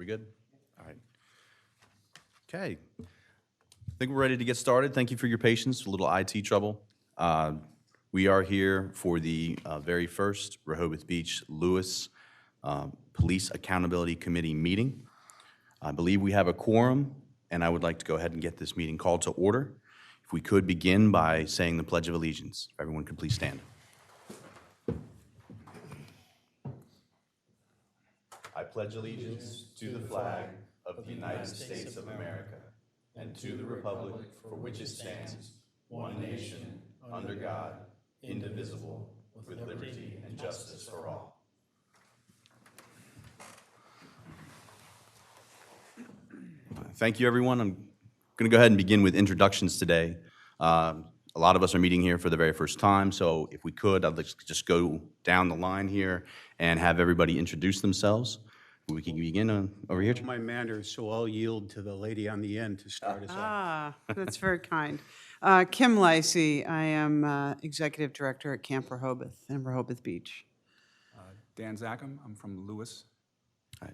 We good? All right. Okay. I think we're ready to get started. Thank you for your patience, a little IT trouble. We are here for the very first Rehoboth Beach Lewes Police Accountability Committee meeting. I believe we have a quorum, and I would like to go ahead and get this meeting called to order. If we could begin by saying the Pledge of Allegiance. If everyone could please stand. I pledge allegiance to the flag of the United States of America and to the republic for which it stands, one nation, under God, indivisible, with liberty and justice for all. Thank you, everyone. I'm going to go ahead and begin with introductions today. A lot of us are meeting here for the very first time, so if we could, I'd like to just go down the line here and have everybody introduce themselves. We can begin over here. My manners, so I'll yield to the lady on the end to start us off. That's very kind. Kim Lacey, I am Executive Director at Camp Rehoboth in Rehoboth Beach. Dan Zackham, I'm from Lewes.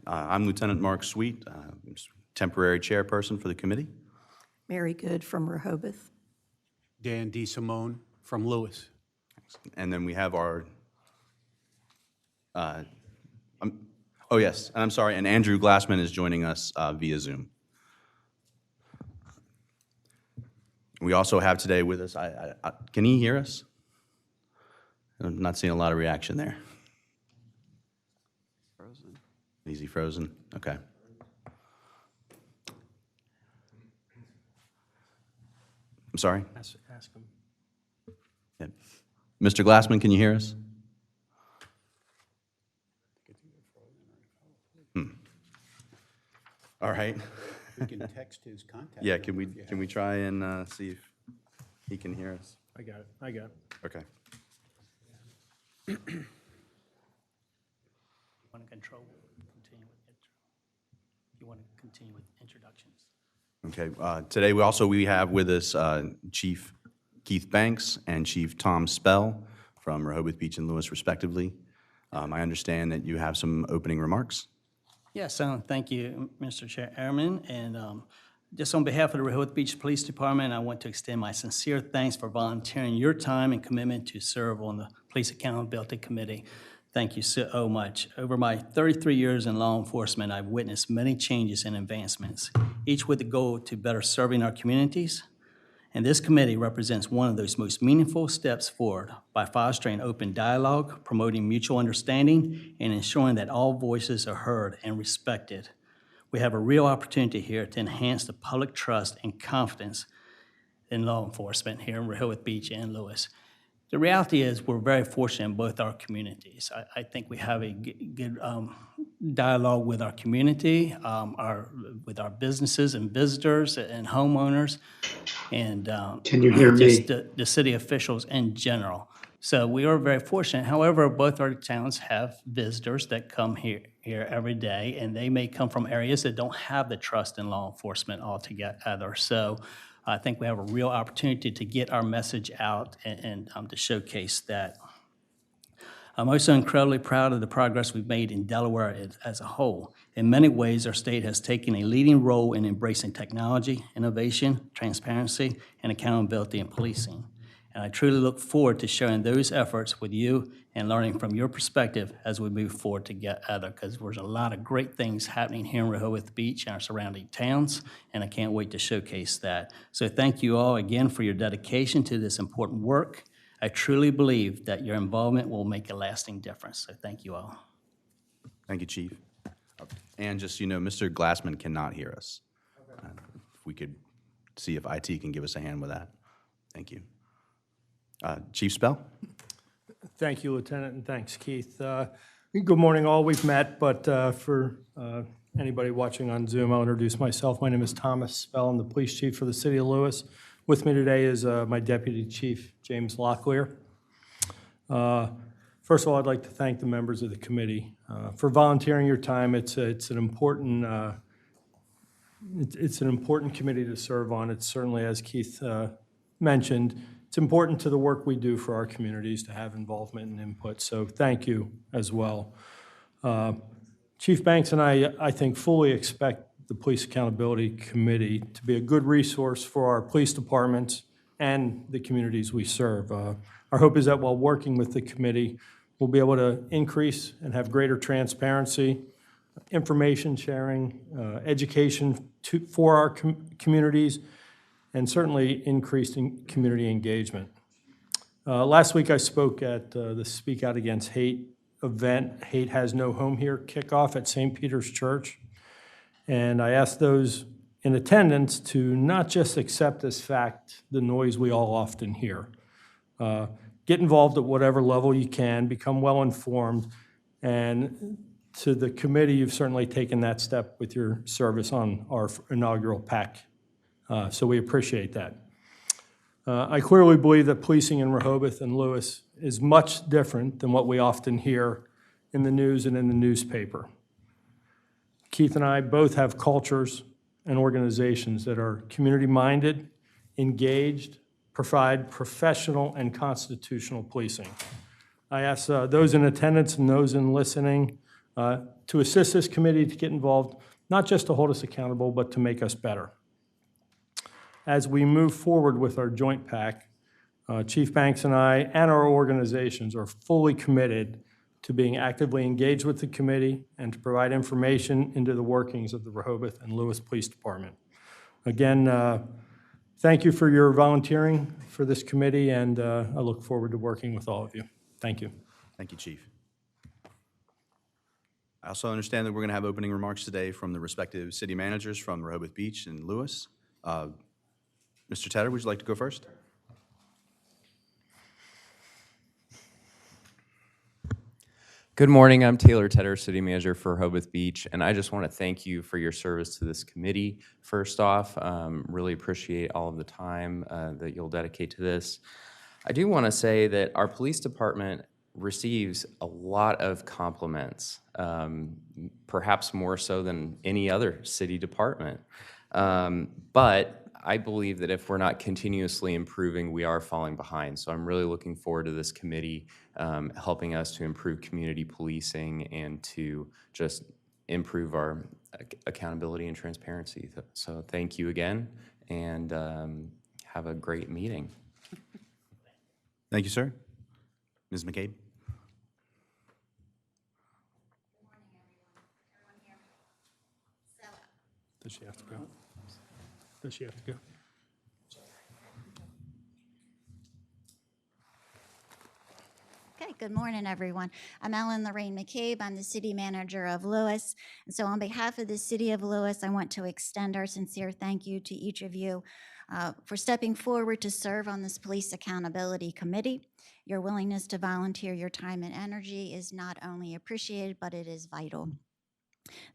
I'm Lieutenant Mark Sweet, temporary chairperson for the committee. Mary Good from Rehoboth. Dan D. Simone from Lewes. And then we have our, oh yes, and I'm sorry, and Andrew Glassman is joining us via Zoom. We also have today with us, can he hear us? I'm not seeing a lot of reaction there. Frozen. Is he frozen? Okay. I'm sorry? Ask him. Yeah. Mr. Glassman, can you hear us? All right. We can text his contact. Yeah, can we try and see if he can hear us? I got it. Okay. Want to continue with introductions. Okay. Today we have with us Chief Keith Banks and Chief Tom Spell from Rehoboth Beach and Lewes, respectively. I understand that you have some opening remarks. Yes, thank you, Mr. Chairman. And just on behalf of the Rehoboth Beach Police Department, I want to extend my sincere thanks for volunteering your time and commitment to serve on the Police Accountability Committee. Thank you so much. Over my 33 years in law enforcement, I've witnessed many changes and advancements, each with the goal to better serving our communities. And this committee represents one of those most meaningful steps forward by fostering open dialogue, promoting mutual understanding, and ensuring that all voices are heard and respected. We have a real opportunity here to enhance the public trust and confidence in law enforcement here in Rehoboth Beach and Lewes. The reality is we're very fortunate in both our communities. I think we have a good dialogue with our community, with our businesses and visitors and homeowners, and Can you hear me? just the city officials in general. So we are very fortunate. However, both our towns have visitors that come here every day, and they may come from areas that don't have the trust in law enforcement altogether. So I think we have a real opportunity to get our message out and to showcase that. I'm also incredibly proud of the progress we've made in Delaware as a whole. In many ways, our state has taken a leading role in embracing technology, innovation, transparency, and accountability in policing. And I truly look forward to sharing those efforts with you and learning from your perspective as we move forward together, because there's a lot of great things happening here in Rehoboth Beach and our surrounding towns, and I can't wait to showcase that. So thank you all again for your dedication to this important work. I truly believe that your involvement will make a lasting difference, so thank you all. Thank you, Chief. And just so you know, Mr. Glassman cannot hear us. If we could see if IT can give us a hand with that. Thank you. Chief Spell? Thank you, Lieutenant, and thanks, Keith. Good morning, all. We've met, but for anybody watching on Zoom, I'll introduce myself. My name is Thomas Spell. I'm the police chief for the city of Lewes. With me today is my deputy chief, James Locklear. First of all, I'd like to thank the members of the committee for volunteering your time. It's an important committee to serve on. It's certainly, as Keith mentioned, it's important to the work we do for our communities to have involvement and input, so thank you as well. Chief Banks and I think, fully expect the Police Accountability Committee to be a good resource for our police departments and the communities we serve. Our hope is that while working with the committee, we'll be able to increase and have greater transparency, information sharing, education for our communities, and certainly increasing community engagement. Last week I spoke at the Speak Out Against Hate event, Hate Has No Home Here kickoff at St. Peter's Church. And I asked those in attendance to not just accept as fact the noise we all often hear. Get involved at whatever level you can, become well-informed, and to the committee, you've certainly taken that step with your service on our inaugural PAC. So we appreciate that. I clearly believe that policing in Rehoboth and Lewes is much different than what we often hear in the news and in the newspaper. Keith and I both have cultures and organizations that are community-minded, engaged, provide professional and constitutional policing. I ask those in attendance and those in listening to assist this committee to get involved, not just to hold us accountable, but to make us better. As we move forward with our joint PAC, Chief Banks and I and our organizations are fully committed to being actively engaged with the committee and to provide information into the workings of the Rehoboth and Lewes Police Department. Again, thank you for your volunteering for this committee, and I look forward to working with all of you. Thank you. Thank you, Chief. I also understand that we're going to have opening remarks today from the respective city managers from Rehoboth Beach and Lewes. Mr. Taylour, would you like to go first? Good morning. I'm Taylour, City Manager for Rehoboth Beach, and I just want to thank you for your service to this committee. First off, really appreciate all of the time that you'll dedicate to this. I do want to say that our police department receives a lot of compliments, perhaps more so than any other city department. But I believe that if we're not continuously improving, we are falling behind. So I'm really looking forward to this committee helping us to improve community policing and to just improve our accountability and transparency. So thank you again, and have a great meeting. Thank you, sir. Ms. McCable? Does she have to go? Does she have to go? Okay, good morning, everyone. I'm Lorraine McCable. I'm the city manager of Lewes. And so on behalf of the city of Lewes, I want to extend our sincere thank you to each of you for stepping forward to serve on this Police Accountability Committee. Your willingness to volunteer your time and energy is not only appreciated, but it is vital.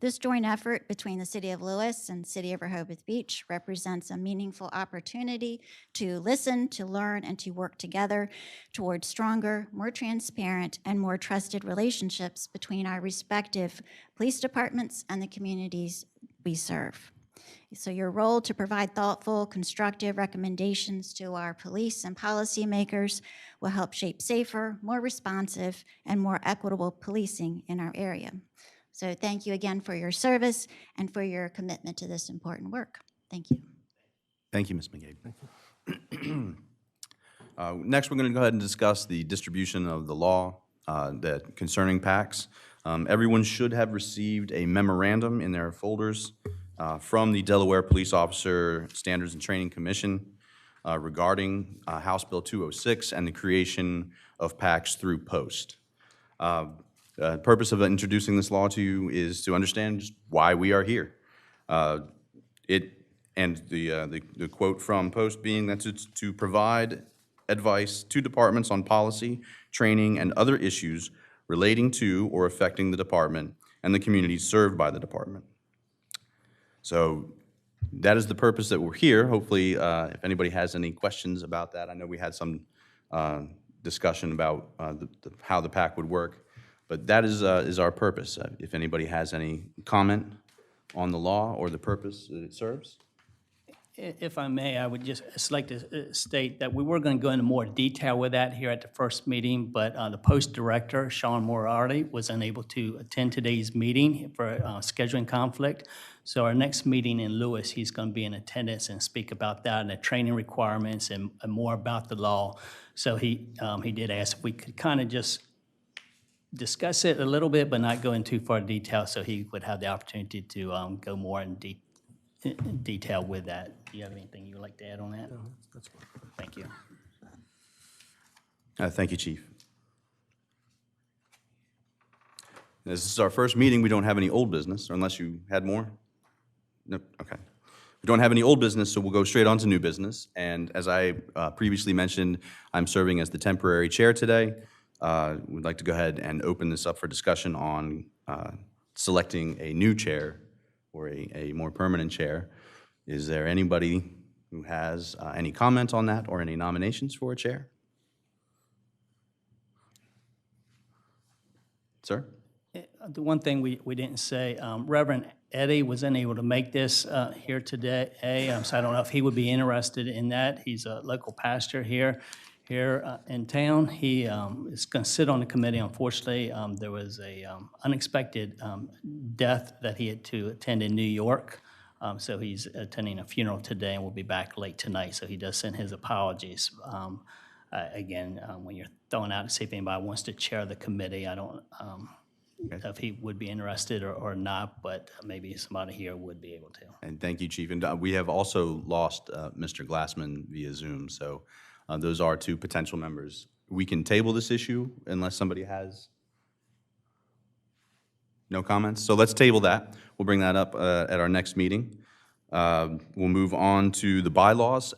This joint effort between the City of Lewes and City of Rehoboth Beach represents a meaningful opportunity to listen, to learn, and to work together towards stronger, more transparent, and more trusted relationships between our respective police departments and the communities we serve. So your role to provide thoughtful, constructive recommendations to our police and policymakers will help shape safer, more responsive, and more equitable policing in our area. So thank you again for your service and for your commitment to this important work. Thank you. Thank you, Ms. McCable. Next, we're going to go ahead and discuss the distribution of the law that concerning PACs. Everyone should have received a memorandum in their folders from the Delaware Police Officer Standards and Training Commission regarding House Bill 206 and the creation of PACs through post. The purpose of introducing this law to you is to understand just why we are here. The quote from Post being that it's to provide advice to departments on policy, training, and other issues relating to or affecting the department and the communities served by the department. So that is the purpose that we're here. Hopefully, if anybody has any questions about that, I know we had some discussion about how the PAC would work. But that is our purpose. If anybody has any comment on the law or the purpose that it serves? If I may, I would just like to state that we were going to go into more detail with that here at the first meeting, but the post director, Sean Moriarty, was unable to attend today's meeting for scheduling conflict. So our next meeting in Lewis, he's going to be in attendance and speak about that and the training requirements and more about the law. So he did ask if we could kind of just discuss it a little bit, but not go into too far detail, so he would have the opportunity to go more in detail with that. Do you have anything you would like to add on that? No, that's fine. Thank you. Thank you, Chief. This is our first meeting. We don't have any old business, unless you had more? Nope, okay. We don't have any old business, so we'll go straight on to new business. And as I previously mentioned, I'm serving as the temporary chair today. We'd like to go ahead and open this up for discussion on selecting a new chair or a more permanent chair. Is there anybody who has any comments on that or any nominations for a chair? Sir? The one thing we didn't say, Reverend Eddie was unable to make this here today, so I don't know if he would be interested in that. He's a local pastor here in town. He is going to sit on the committee. Unfortunately, there was a unexpected death that he had to attend in New York. So he's attending a funeral today and will be back late tonight. So he does send his apologies. Again, when you're throwing out to see if anybody wants to chair the committee, I don't know if he would be interested or not, but maybe somebody here would be able to. And thank you, Chief. And we have also lost Mr. Glassman via Zoom, so those are two potential members. We can table this issue unless somebody has no comments. So let's table that. We'll bring that up at our next meeting. We'll move on to the bylaws.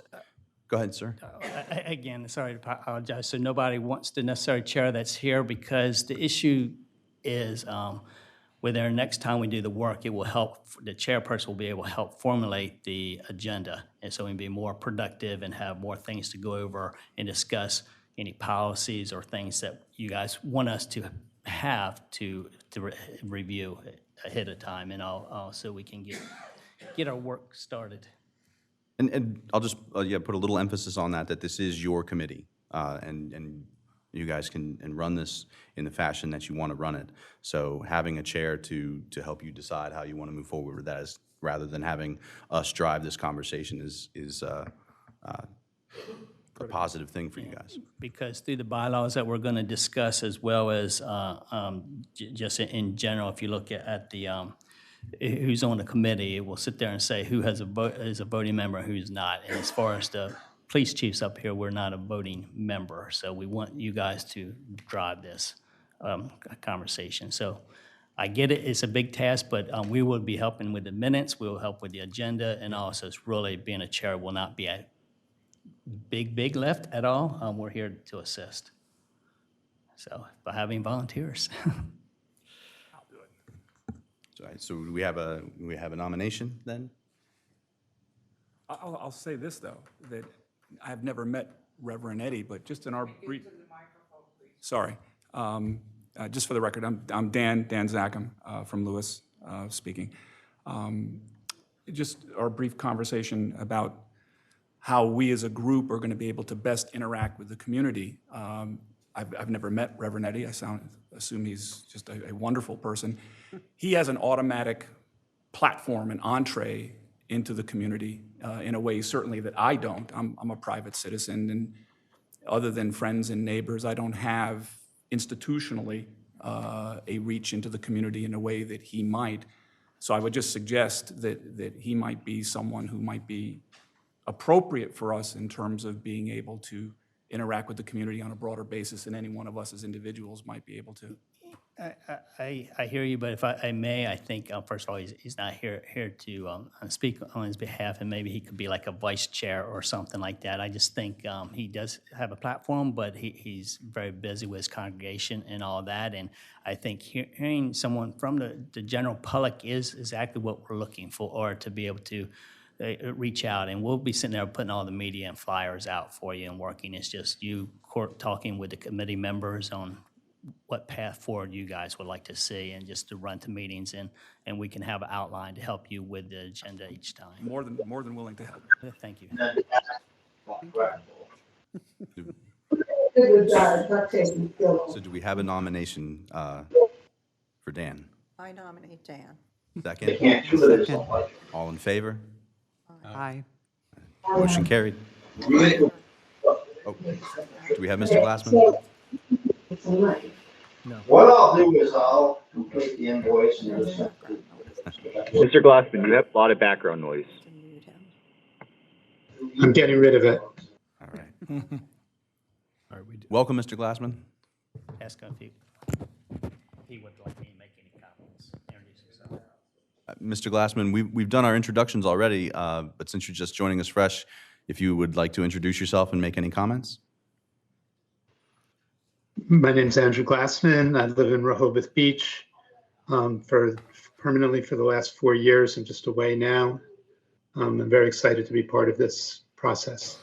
Go ahead, sir. Again, sorry to apologize. So nobody wants to necessarily chair that's here because the issue is with our next time we do the work, it will help, the chairperson will be able to help formulate the agenda. And so we can be more productive and have more things to go over and discuss any policies or things that you guys want us to have to review ahead of time, and so we can get our work started. And I'll just put a little emphasis on that this is your committee, and you guys can run this in the fashion that you want to run it. So having a chair to help you decide how you want to move forward with that is, rather than having us drive this conversation, is a positive thing for you guys. Because through the bylaws that we're going to discuss, as well as just in general, if you look at the who's on the committee, it will sit there and say who has is a voting member and who's not. And as far as the police chiefs up here, we're not a voting member, so we want you guys to drive this conversation. So I get it, it's a big task, but we will be helping with the minutes, we will help with the agenda, and also it's really, being a chair will not be a big lift at all. We're here to assist. So by having volunteers. So we have a nomination then? I'll say this, though, that I've never met Reverend Eddie, but just in our brief... Sorry. Just for the record, I'm Dan Zackham from Lewes, speaking. Just our brief conversation about how we as a group are going to be able to best interact with the community. I've never met Reverend Eddie. I assume he's just a wonderful person. He has an automatic platform, an entree into the community in a way certainly that I don't. I'm a private citizen, and other than friends and neighbors, I don't have institutionally a reach into the community in a way that he might. So I would just suggest that he might be someone who might be appropriate for us in terms of being able to interact with the community on a broader basis than any one of us as individuals might be able to. I hear you, but if I may, I think, first of all, he's not here to speak on his behalf, and maybe he could be like a vice chair or something like that. I just think he does have a platform, but he's very busy with his congregation and all that, and I think hearing someone from the general public is exactly what we're looking for, or to be able to reach out, and we'll be sitting there putting all the media and flyers out for you and working. It's just you talking with the committee members on what path forward you guys would like to see, and just to run to meetings, and we can have an outline to help you with the agenda each time. More than willing to help. Thank you. So do we have a nomination for Dan? I nominate Dan. Second? Second. All in favor? Aye. Motion carried. Oh, do we have Mr. Glassman? What I'll do is I'll complete the invoice and just. Mr. Glassman, you have a lot of background noise. I'm getting rid of it. All right. Welcome, Mr. Glassman. Ask him if he would like me to make any comments. Introduce yourself. Mr. Glassman, we've done our introductions already, but since you're just joining us fresh, if you would like to introduce yourself and make any comments? My name's Andrew Glassman. I live in Rehoboth Beach permanently for the last 4 years. I'm just away now. I'm very excited to be part of this process.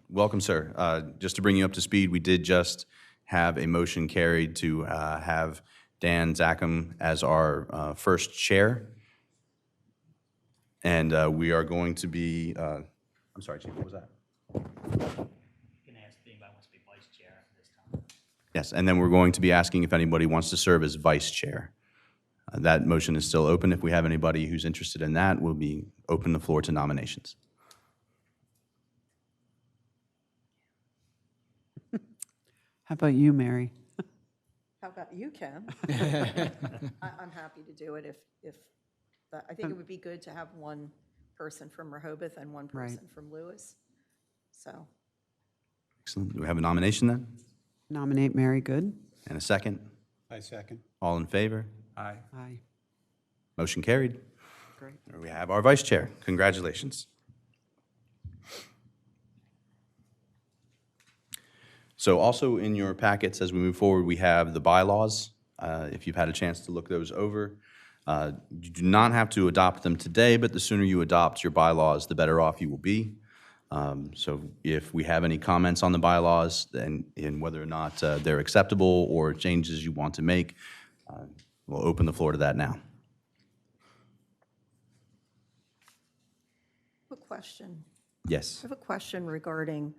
Welcome, sir. Just to bring you up to speed, we did just have a motion carried to have Dan Zackham as our first chair. And we are going to be, I'm sorry, Chief, what was that? You can ask if anybody wants to be vice chair this time. Yes, and then we're going to be asking if anybody wants to serve as vice chair. That motion is still open. If we have anybody who's interested in that, we'll be open the floor to nominations. How about you, Mary? How about you, Kim? I'm happy to do it if I think it would be good to have one person from Rehoboth and one person from Lewes. So. Excellent. Do we have a nomination then? Nominate Mary Good. And a second? I second. All in favor? Aye. Aye. Motion carried. Great. There we have our vice chair. Congratulations. So also in your packets as we move forward, we have the bylaws. If you've had a chance to look those over. You do not have to adopt them today, but the sooner you adopt your bylaws, the better off you will be. So if we have any comments on the bylaws and whether or not they're acceptable or changes you want to make, we'll open the floor to that now. A question. Yes. I have a question regarding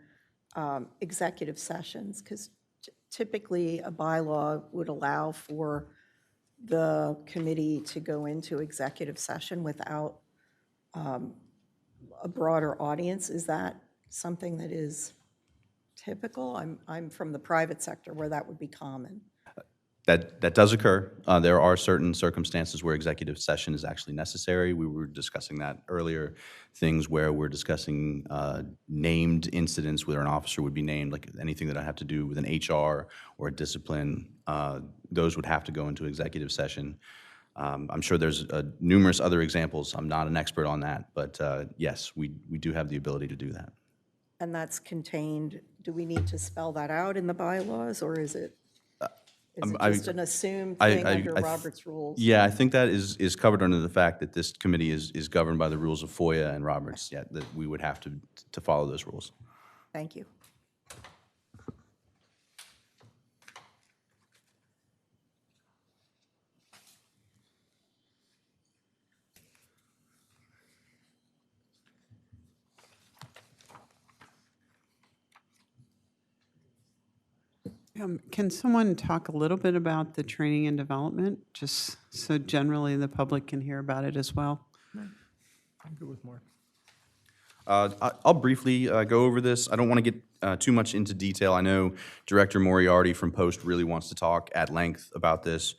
executive sessions, because typically a bylaw would allow for the committee to go into executive session without a broader audience. Is that something that is typical? I'm from the private sector where that would be common. That does occur. There are certain circumstances where executive session is actually necessary. We were discussing that earlier. Things where we're discussing named incidents where an officer would be named, like anything that I have to do with an HR or a discipline, those would have to go into executive session. I'm sure there's numerous other examples. I'm not an expert on that, but yes, we do have the ability to do that. And that's contained, do we need to spell that out in the bylaws, or is it just an assumed thing under Robert's rules? Yeah, I think that is covered under the fact that this committee is governed by the rules of FOIA and Roberts, yeah, that we would have to follow those rules. Thank you. Can someone talk a little bit about the training and development, just so generally the public can hear about it as well? I'm good with Mark. I'll briefly go over this. I don't want to get too much into detail. I know Director Moriarty from Post really wants to talk at length about this.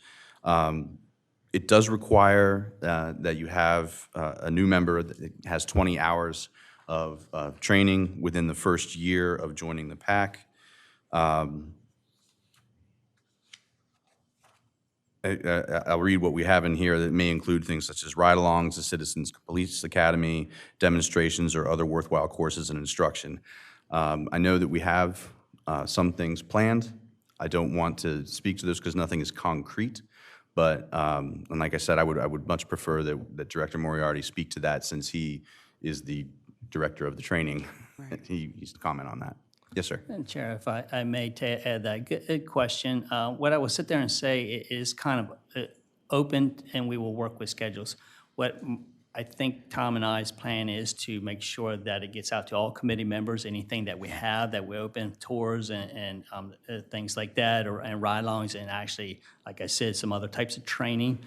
It does require that you have a new member that has 20 hours of training within the first year of joining the PAC. I'll read what we have in here that may include things such as ride-alongs, the Citizens Police Academy, demonstrations, or other worthwhile courses and instruction. I know that we have some things planned. I don't want to speak to this because nothing is concrete, but and like I said, I would much prefer that Director Moriarty speak to that since he is the director of the training. Right. He's to comment on that. Yes, sir. Chair, if I may add that, good question. What I will sit there and say is kind of open, and we will work with schedules. What I think Tom and I's plan is to make sure that it gets out to all committee members, anything that we have, that we open tours and things like that, and ride-alongs, and actually, like I said, some other types of training.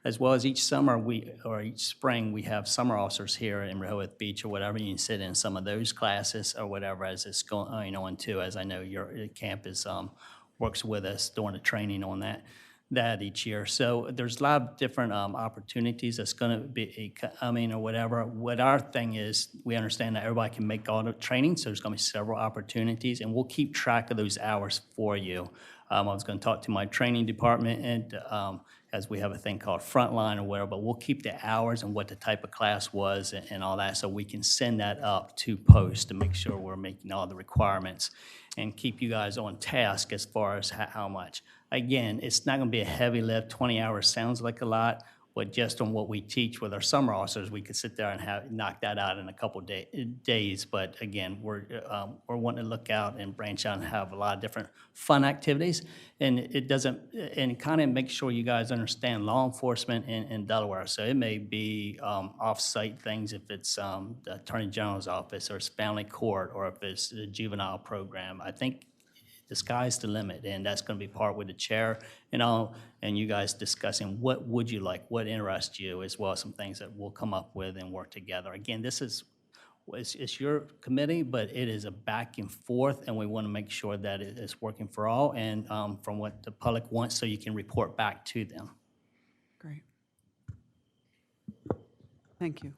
As well as each summer, or each spring, we have summer officers here in Rehoboth Beach or whatever. You can sit in some of those classes or whatever as it's going on too, as I know your campus works with us during the training on that each year. So there's a lot of different opportunities that's going to be coming or whatever. What our thing is, we understand that everybody can make all the training, so there's going to be several opportunities, and we'll keep track of those hours for you. I was going to talk to my training department, and as we have a thing called Frontline or whatever, but we'll keep the hours and what the type of class was and all that, so we can send that up to post to make sure we're making all the requirements and keep you guys on task as far as how much. Again, it's not going to be a heavy lift. 20 hours sounds like a lot, but just on what we teach with our summer officers, we could sit there and knock that out in a couple days. But again, we're wanting to look out and branch out and have a lot of different fun activities. And it doesn't, and kind of make sure you guys understand law enforcement in Delaware. So it may be off-site things if it's the Attorney General's office, or it's family court, or if it's the juvenile program. I think the sky's the limit, and that's going to be part with the chair and all, and you guys discussing what would you like, what interests you, as well as some things that we'll come up with and work together. Again, this is, it's your committee, but it is a back and forth, and we want to make sure that it is working for all and from what the public wants, so you can report back to them. Great. Thank you.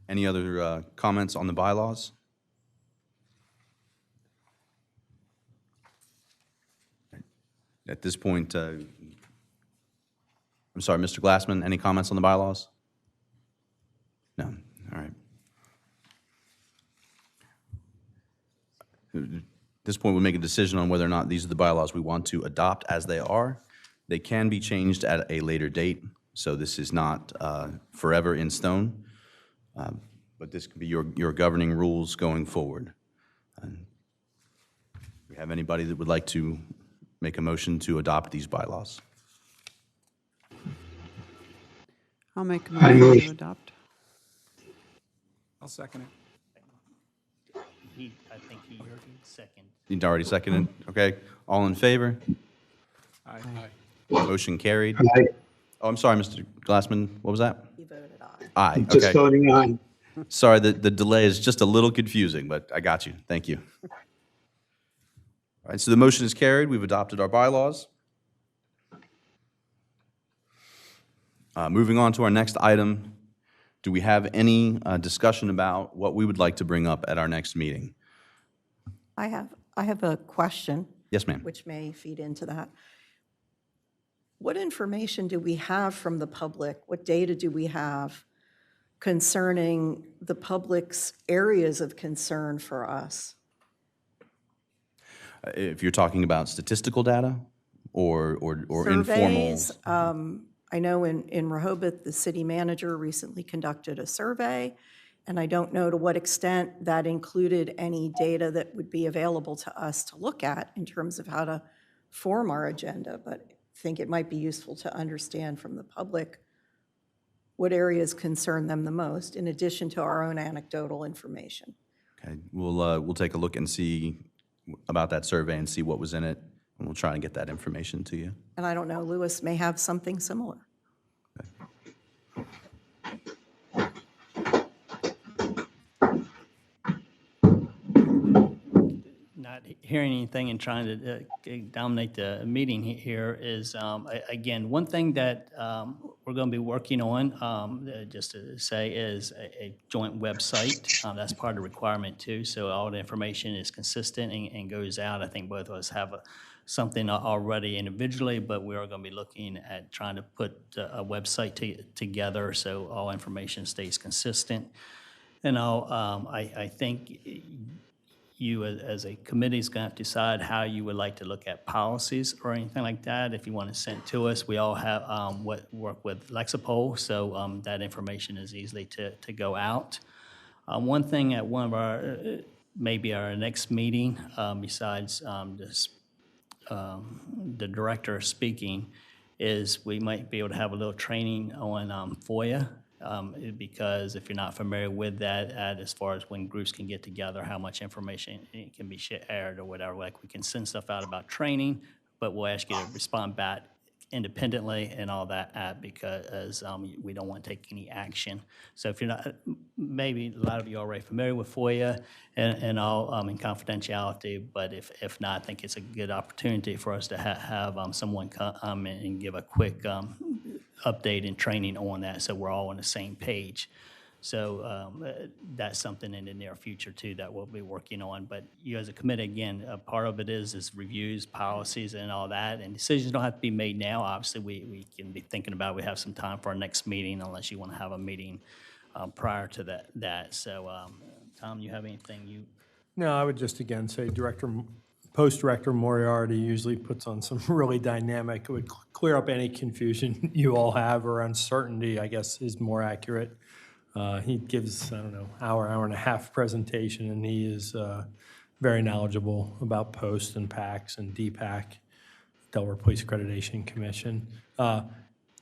Any other comments on the bylaws? At this point, I'm sorry, Mr. Glassman, any comments on the bylaws? No, all right. At this point, we'll make a decision on whether or not these are the bylaws we want to adopt as they are. They can be changed at a later date, so this is not forever in stone, but this could be your governing rules going forward. And do we have anybody that would like to make a motion to adopt these bylaws? I'll make a I motion move. to adopt. I'll second it. I think he second. You'd already seconded? Okay. All in favor? Aye. Motion carried. Aye. Oh, I'm sorry, Mr. Glassman. What was that? He voted aye. Aye. Just Okay. voting aye. Sorry, the delay is just a little confusing, but I got you. Thank you. All right, so the motion is carried. We've adopted our bylaws. Moving on to our next item, do we have any discussion about what we would like to bring up at our next meeting? I have a question, Yes, ma'am. which may feed into that. What information do we have from the public? What data do we have concerning the public's areas of concern for us? If you're talking about statistical data or informal? Surveys. I know in Rehoboth, the city manager recently conducted a survey, and I don't know to what extent that included any data that would be available to us to look at in terms of how to form our agenda, but I think it might be useful to understand from the public what areas concern them the most, in addition to our own anecdotal information. Okay, we'll take a look and see about that survey and see what was in it, and we'll try and get that information to you. And I don't know, Lewis may have something similar. Not hearing anything and trying to dominate the meeting here is, again, one thing that we're going to be working on, just to say, is a joint website. That's part of the requirement too, so all the information is consistent and goes out. I think both of us have something already individually, but we are going to be looking at trying to put a website together so all information stays consistent. And I think you as a committee is going to have to decide how you would like to look at policies or anything like that. If you want to send to us, we all have work with Lexapol, so that information is easily to go out. One thing at one of our maybe our next meeting, besides the director speaking, is we might be able to have a little training on FOIA, because if you're not familiar with that, as far as when groups can get together, how much information can be shared or whatever, like we can send stuff out about training, but we'll ask you to respond back independently and all that, because we don't want to take any action. So if you're not, maybe a lot of you are already familiar with FOIA and all in confidentiality, but if not, I think it's a good opportunity for us to have someone come and give a quick update and training on that, so we're all on the same page. So that's something in the near future too that we'll be working on. But you as a committee, again, part of it is reviews, policies, and all that. And decisions don't have to be made now. Obviously, we can be thinking about, we have some time for our next meeting, unless you want to have a meeting prior to that. So, Tom, you have anything you? No, I would just again say Post-Director Moriarty usually puts on some really dynamic, it would clear up any confusion you all have, or uncertainty, I guess is more accurate. He gives, I don't know, hour and a half presentation, and he is very knowledgeable about post and PACs and DPAC, Delaware Police Accreditation Commission. And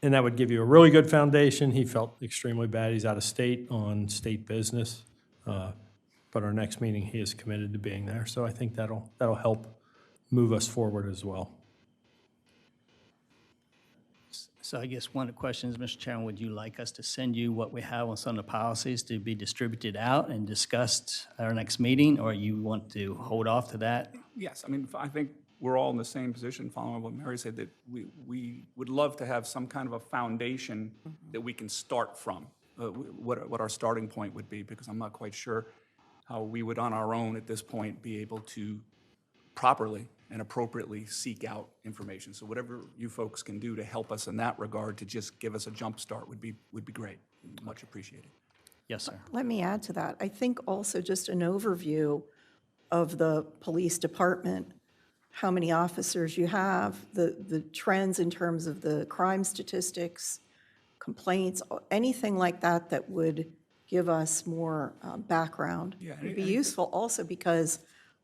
that would give you a really good foundation. He felt extremely bad. He's out of state on state business. But our next meeting, he is committed to being there. So I think that'll help move us forward as well. So I guess one of the questions, Mr. Chairman, would you like us to send you what we have on some of the policies to be distributed out and discussed at our next meeting, or you want to hold off to that? Yes, I mean, I think we're all in the same position, following what Mary said, that we would love to have some kind of a foundation that we can start from, what our starting point would be, because I'm not quite sure how we would on our own at this point be able to properly and appropriately seek out information. So whatever you folks can do to help us in that regard, to just give us a jump start, would be great. Much appreciated. Yes, sir. Let me add to that. I think also just an overview of the police department, how many officers you have, the trends in terms of the crime statistics, complaints, anything like that that would give us more background would be useful also, because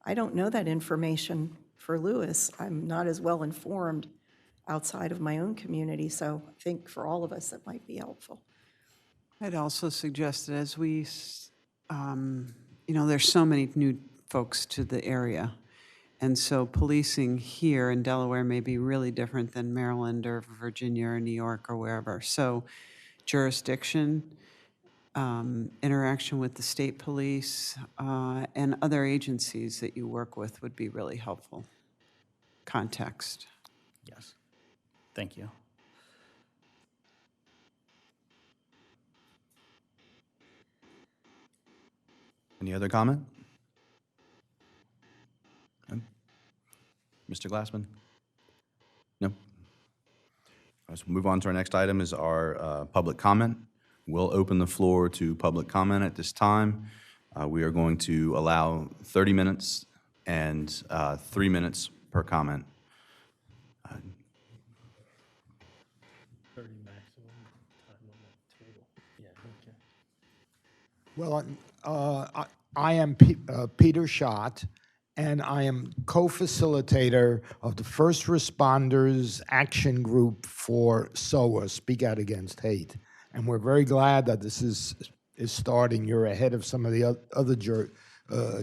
I don't know that information for Lewes. I'm not as well informed outside of my own community, so I think for all of us that might be helpful. I'd also suggest that as we, there's so many new folks to the area, and so policing here in Delaware may be really different than Maryland or Virginia or New York or wherever. So jurisdiction, interaction with the state police, and other agencies that you work with would be really helpful. Context. Yes. Thank you. Any other comment? No? Mr. Glassman? No? Let's move on to our next item, is our public comment. We'll open the floor to public comment at this time. We are going to allow 30 minutes and 3 minutes per comment. 30 maximum time on the table. Yeah, okay. Well, I am Peter Schott, and I am co-facilitator of the First Responders Action Group for SOA, Speak Out Against Hate. And we're very glad that this is starting. You're ahead of some of the other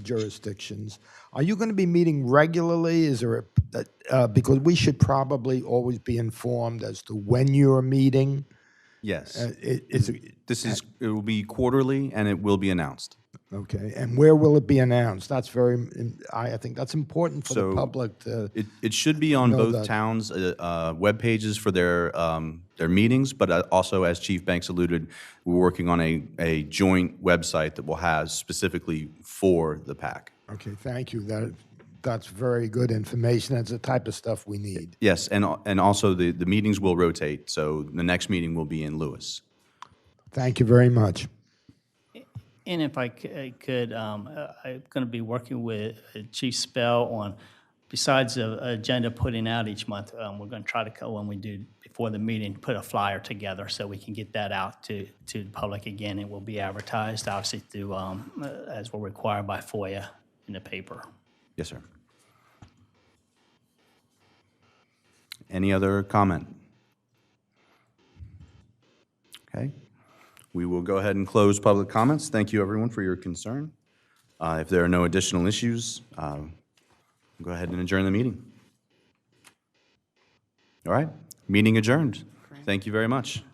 jurisdictions. Are you going to be meeting regularly? Is there because we should probably always be informed as to when you're meeting? Yes. It will be quarterly, and it will be announced. Okay, and where will it be announced? That's I think that's important for the public to. It should be on both towns' web pages for their meetings, but also, as Chief Banks alluded, we're working on a joint website that will have specifically for the PAC. Okay, thank you. That's very good information. That's the type of stuff we need. Yes, and also the meetings will rotate, so the next meeting will be in Lewes. Thank you very much. And if I could, I'm going to be working with Chief Spell on, besides the agenda putting out each month, we're going to try to, when we do before the meeting, put a flyer together so we can get that out to the public again. It will be advertised, obviously, through, as we're required by FOIA in the paper. Yes, sir. Any other comment? Okay. We will go ahead and close public comments. Thank you, everyone, for your concern. If there are no additional issues, we'll go ahead and adjourn the meeting. All right, meeting adjourned. Thank you very much.